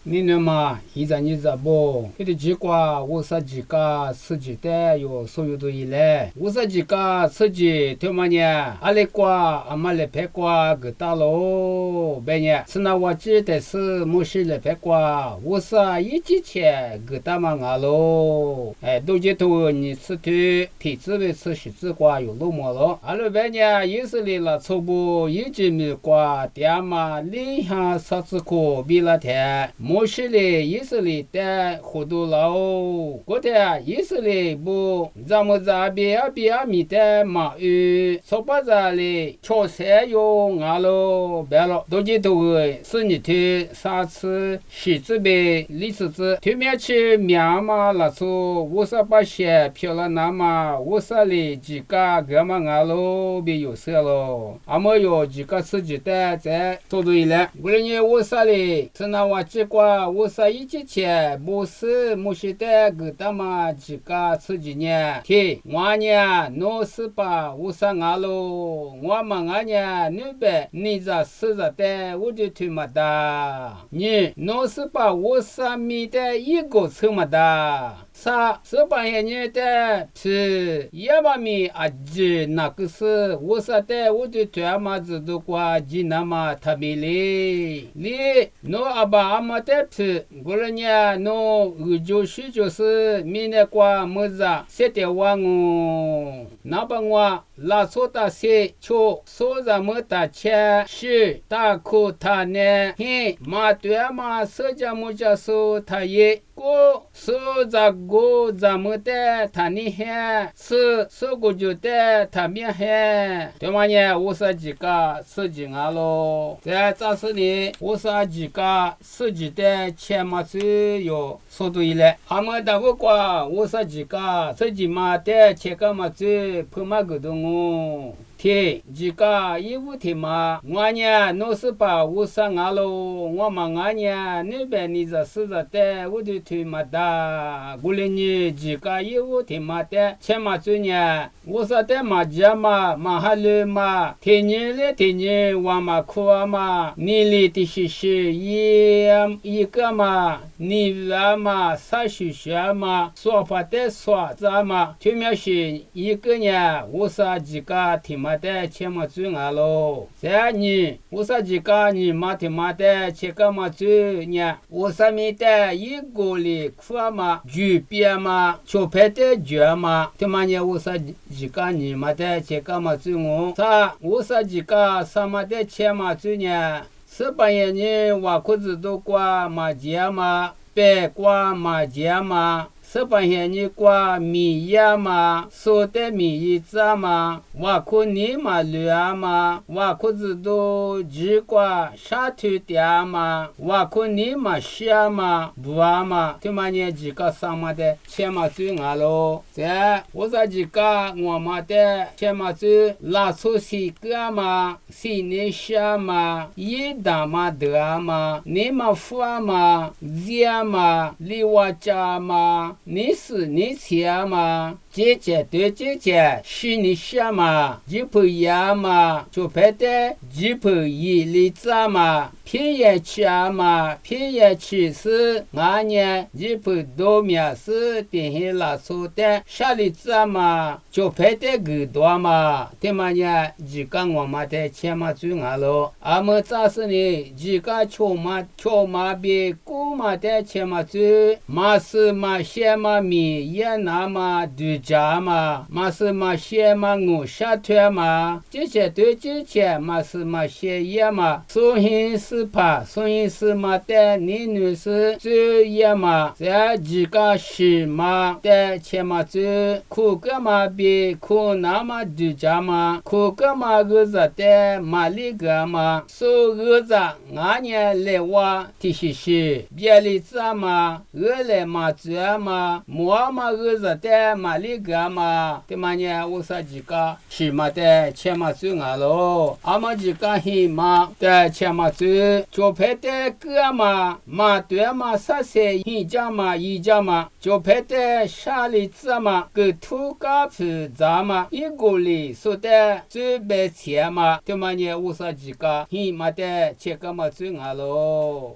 你那嘛，一直你这不，这的几瓜，我说几个自己的有所有的以来，我说几个自己他妈呢，阿里瓜阿妈来拍瓜个大喽，白呢，是那我记得是没事来拍瓜，我说一几钱个大嘛阿喽，哎，都接头你吃的体质的吃西子瓜有那么了，阿拉白呢也是来了初步一几米瓜，爹嘛理想啥子可比了天。摩西嘞，以色列的活动喽，过天以色列不，咱们这边米的马语，说白了嘞，确实有俺喽，别了，都记都个是你的上次西子呗，历史子，对面去面嘛那处58些漂亮那嘛，50嘞几个个嘛俺喽别有色喽，俺们有几个自己的在做对了，过年50嘞，是那我几个。我说一节钱不是没些的给他们几个自己呢，天我呢弄是吧？我说俺喽，我们俺呢那边你这是着的，我就推么的，你弄是吧？我说没的一个车么的。是半夜年的是也把米阿吉那个是我说的我就专门知道过吉那么特别嘞，你侬阿爸阿妈的是过了年侬就是明年过么子7点万哦，那把我拉错大些就说咱们大钱是大口他呢，嘿马对嘛社交么家说他也。过说这个咱们的他你还是说过就的他面还对吗呢？我说几个事情啊喽，在这是呢，我说几个自己的钱嘛是有说对了，他们大个瓜，我说几个自己嘛的钱个嘛是不嘛个东哦。天，几个义务的嘛，我呢，那是把我上俺喽，我们俺呢那边你这是着的，我就推嘛的，过来呢几个义务的嘛的，钱嘛做呢，我说的嘛家嘛，嘛哈了嘛，天天我嘛哭嘛，你里的是一个嘛，你娃嘛30岁嘛，说话的说啥嘛，前面是一个呢，我说几个的嘛。的钱嘛做俺喽，这你我说几个你妈的钱个嘛做呢？我上面的一个里苦嘛，就别嘛，就拍的脚嘛，他妈呢我说几个你妈的钱个嘛做我，我说几个什么的钱嘛做呢？18年我裤子都挂马甲嘛，白挂马甲嘛。18年过米呀嘛，说的米一子嘛，我可你嘛乱嘛，我可知道几个沙土的嘛，我可你嘛下嘛不啊嘛，他妈呢几个什么的钱嘛最俺喽，这我说几个我们的钱嘛最拉出西个嘛，西你下嘛，一大嘛得嘛，你嘛富嘛，热嘛，离我家嘛。你是你钱嘛？姐姐对姐姐是你下嘛？一盘呀嘛？就拍的一盘一粒子嘛？便宜吃嘛？便宜吃是俺呢？一盘多面是电线拉出的小粒子嘛？就拍的更多嘛？对嘛呢？一个我们的钱嘛最俺喽。俺们这是呢？一个穷嘛比古嘛的钱嘛最嘛是嘛些嘛米也那么对家嘛，嘛是嘛些嘛我下腿嘛，这些对这些嘛是嘛些也嘛，所以是怕，所以是嘛的你女士最也嘛，这几个是嘛的钱嘛最苦个嘛比苦那么对家嘛，苦个嘛儿子的嘛里个嘛，所儿子俺年来我提是别里子嘛，来嘛做嘛。我嘛儿子的嘛里个嘛，对嘛呢？我说几个是嘛的钱嘛做俺喽，俺们几个黑嘛的钱嘛做，就拍的个嘛对嘛14一家嘛，就拍的啥里子嘛，个土嘎子咋嘛，一个里说的最白钱嘛，对嘛呢？我说几个黑嘛的钱个嘛做俺喽。